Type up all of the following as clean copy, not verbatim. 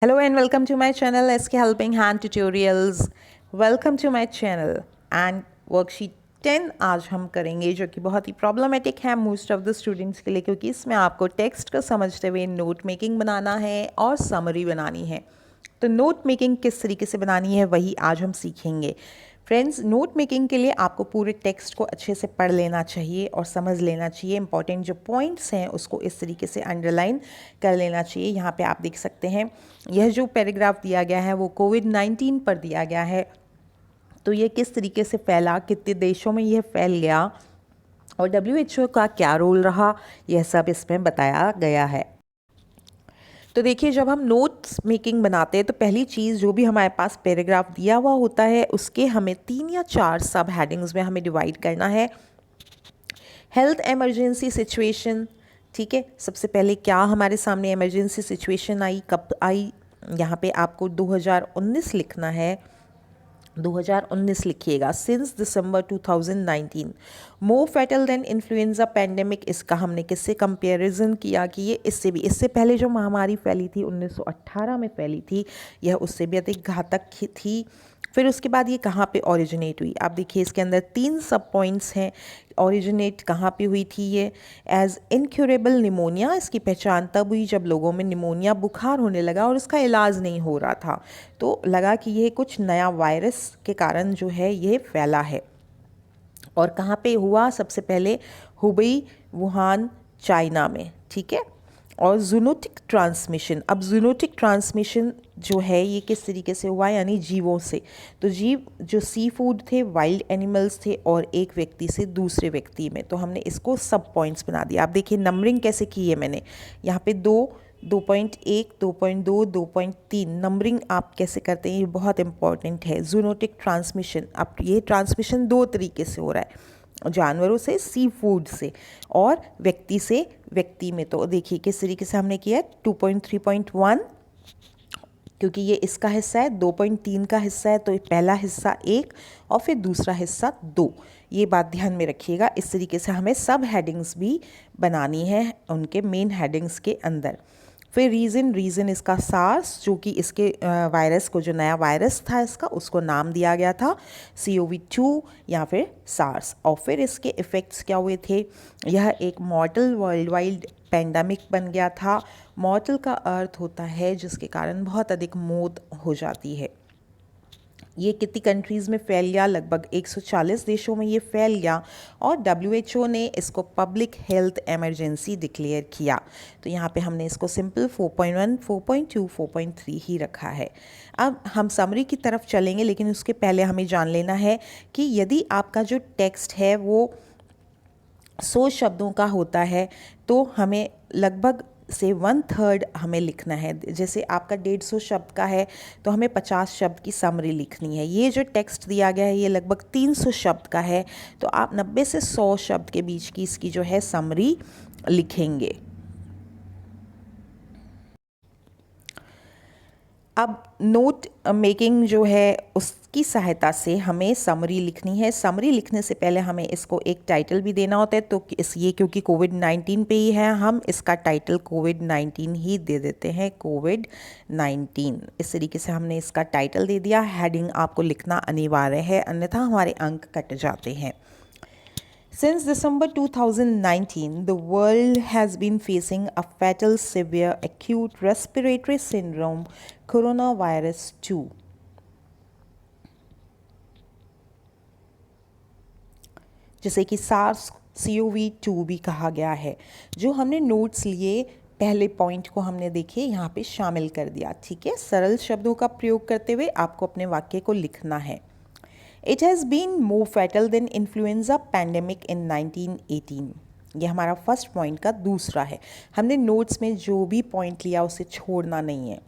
Hello and welcome to my channel SK Helping Hand Tutorials. Welcome to my channel and worksheet 10 आज हम करेंगे जो कि बहुत ही प्रॉब्लमेटिक है मोस्ट ऑफ द स्टूडेंट्स के लिए, क्योंकि इसमें आपको टेक्स्ट को समझते हुए नोट मेकिंग बनाना है और समरी बनानी है। तो नोट मेकिंग किस तरीके से बनानी है वही आज हम सीखेंगे। फ्रेंड्स, नोट मेकिंग के लिए आपको पूरे टेक्स्ट को अच्छे से पढ़ लेना चाहिए और समझ लेना चाहिए। इंपॉर्टेंट जो पॉइंट्स हैं उसको इस तरीके से अंडरलाइन कर लेना चाहिए। यहाँ पे आप देख सकते हैं, यह जो पैराग्राफ दिया गया है वो कोविड-19 पर दिया गया है। तो ये किस तरीके से फैला, कितने देशों में यह फैल गया और WHO का क्या रोल रहा, यह सब इसमें बताया गया है। तो देखिए, जब हम नोट्स मेकिंग बनाते हैं तो पहली चीज़, जो भी हमारे पास पैराग्राफ दिया हुआ होता है उसके हमें 3 या 4 सब हेडिंग्स में हमें डिवाइड करना है। हेल्थ इमरजेंसी सिचुएशन, ठीक है। सबसे पहले क्या हमारे सामने इमरजेंसी सिचुएशन आई, कब आई, यहाँ पे आपको 2019 लिखना है। 2019 लिखिएगा। सिंस दिसंबर 2019 मोर फैटल देन इन्फ्लुएंजा पेंडेमिक, इसका हमने किससे कंपैरिजन किया कि ये इससे पहले जो महामारी फैली थी 1918 में फैली थी, यह उससे भी अधिक घातक थी। फिर उसके बाद ये कहाँ पे ओरिजिनेट हुई, आप देखिए इसके अंदर 3 सब पॉइंट्स हैं। ओरिजिनेट कहाँ पे हुई थी ये, एज इनक्यूरेबल निमोनिया, इसकी पहचान तब हुई जब लोगों में निमोनिया बुखार होने लगा और उसका इलाज नहीं हो रहा था, तो लगा कि ये कुछ नया वायरस के कारण जो है ये फैला है। और कहाँ पे हुआ, सबसे पहले हुबई, वुहान, चाइना में, ठीक है। और जूनोटिक ट्रांसमिशन, अब जूनोटिक ट्रांसमिशन जो है ये किस तरीके से हुआ, यानी जीवों से। तो जीव जो सी फूड थे, वाइल्ड एनिमल्स थे, और एक व्यक्ति से दूसरे व्यक्ति में। तो हमने इसको सब पॉइंट्स बना दिया। आप देखिए नंबरिंग कैसे की है मैंने, यहाँ पे 2, 2.1, 2.2, 2.3 नंबरिंग आप कैसे करते हैं ये बहुत इंपॉर्टेंट है। जूनोटिक ट्रांसमिशन, अब ये ट्रांसमिशन 2 तरीके से हो रहा है, जानवरों से, सी फूड से, और व्यक्ति से व्यक्ति में। तो देखिए किस तरीके से हमने किया है। 2.3.1 क्योंकि ये इसका हिस्सा है, 2.3 का हिस्सा है, तो पहला हिस्सा 1 और फिर दूसरा हिस्सा 2। ये बात ध्यान में रखिएगा। इस तरीके से हमें सब हेडिंग्स भी बनानी है उनके मेन हेडिंग्स के अंदर। फिर रीज़न इसका सार्स, जो कि इसके वायरस को, जो नया वायरस था इसका, उसको नाम दिया गया था CoV-2 या फिर सार्स। और फिर इसके इफ़ेक्ट्स क्या हुए थे, यह एक मॉर्टल वर्ल्ड वाइड पेंडेमिक बन गया था। मॉर्टल का अर्थ होता है जिसके कारण बहुत अधिक मौत हो जाती है। ये कितनी कंट्रीज़ में फैल गया, लगभग 140 देशों में ये फैल गया, और WHO ने इसको पब्लिक हेल्थ इमरजेंसी डिक्लेयर किया। तो यहाँ पे हमने इसको सिंपल 4.1, 4.2, 4.3 ही रखा है। अब हम समरी की तरफ चलेंगे, लेकिन उसके पहले हमें जान लेना है कि यदि आपका जो टेक्स्ट है वो 100 शब्दों का होता है तो हमें लगभग से 1/3 हमें लिखना है। जैसे आपका 150 शब्द का है तो हमें 50 शब्द की समरी लिखनी है। ये जो टेक्स्ट दिया गया है ये लगभग 300 शब्द का है, तो आप 90 से 100 शब्द के बीच की इसकी जो है समरी लिखेंगे। अब नोट मेकिंग जो है उसकी सहायता से हमें समरी लिखनी है। समरी लिखने से पहले हमें इसको एक टाइटल भी देना होता है, तो ये क्योंकि कोविड-19 पे ही है, हम इसका टाइटल कोविड-19 ही दे देते हैं, कोविड-19। इस तरीके से हमने इसका टाइटल दे दिया। हेडिंग आपको लिखना अनिवार्य है, अन्यथा हमारे अंक कट जाते हैं। Since December 2019, the world has been facing a fatal, severe, acute respiratory syndrome, coronavirus 2. जिसे कि SARS CoV-2 भी कहा गया है। जो हमने नोट्स लिए, पहले पॉइंट को हमने देखिए यहाँ पे शामिल कर दिया, ठीक है। सरल शब्दों का प्रयोग करते हुए आपको अपने वाक्य को लिखना है। It has been more fatal than influenza pandemic in 1918. ये हमारा फर्स्ट पॉइंट का दूसरा है। हमने नोट्स में जो भी पॉइंट लिया उसे छोड़ना नहीं है।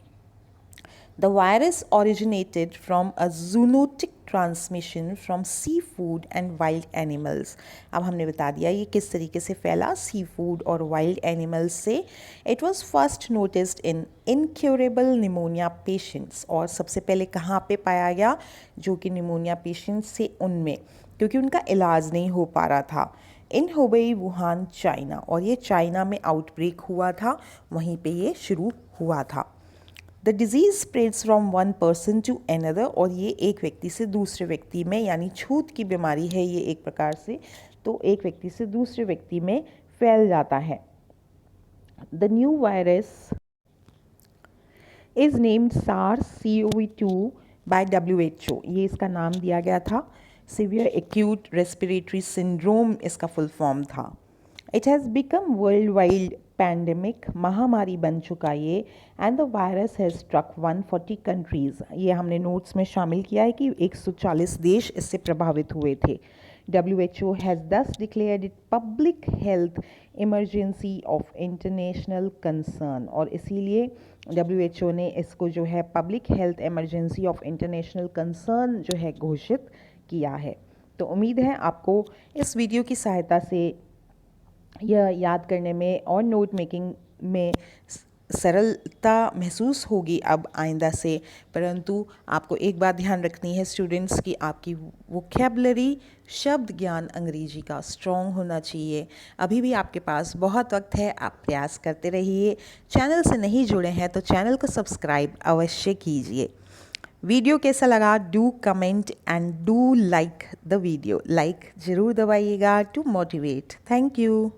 The virus originated from a zoonotic transmission from seafood and wild animals. अब हमने बता दिया ये किस तरीके से फैला, सी फूड और वाइल्ड एनिमल्स से। It was first noticed in incurable pneumonia patients, और सबसे पहले कहाँ पे पाया गया, जो कि निमोनिया पेशेंट्स थे उनमें, क्योंकि उनका इलाज नहीं हो पा रहा था। इन हुबई, वुहान, चाइना, और ये चाइना में आउटब्रेक हुआ था, वहीं पे ये शुरू हुआ था। The disease spreads from one person to another, और ये एक व्यक्ति से दूसरे व्यक्ति में, यानी छूत की बीमारी है ये एक प्रकार से, तो एक व्यक्ति से दूसरे व्यक्ति में फैल जाता है। The new virus is named SARS-CoV-2 by WHO, ये इसका नाम दिया गया था। सिवियर एक्यूट रेस्पिरेटरी सिंड्रोम इसका फुल फॉर्म था। It has become worldwide pandemic, महामारी बन चुका ये, and the virus has struck 140 countries, ये हमने नोट्स में शामिल किया है कि 140 देश इससे प्रभावित हुए थे। WHO has thus declared it public health emergency of international concern, और इसीलिए WHO ने इसको जो है public health emergency of international concern जो है घोषित किया है। तो उम्मीद है आपको इस वीडियो की सहायता से यह याद करने में और नोट मेकिंग में सरलता महसूस होगी अब आइंदा से। परंतु आपको एक बात ध्यान रखनी है स्टूडेंट्स की आपकी वोकैबुलरी, शब्द ज्ञान अंग्रेजी का स्ट्रॉन्ग होना चाहिए। अभी भी आपके पास बहुत वक्त है, आप प्रयास करते रहिए। चैनल से नहीं जुड़े हैं तो चैनल को सब्सक्राइब अवश्य कीजिए। वीडियो कैसा लगा do comment and do like the video, like ज़रूर दबाइएगा टू मोटिवेट। Thank you.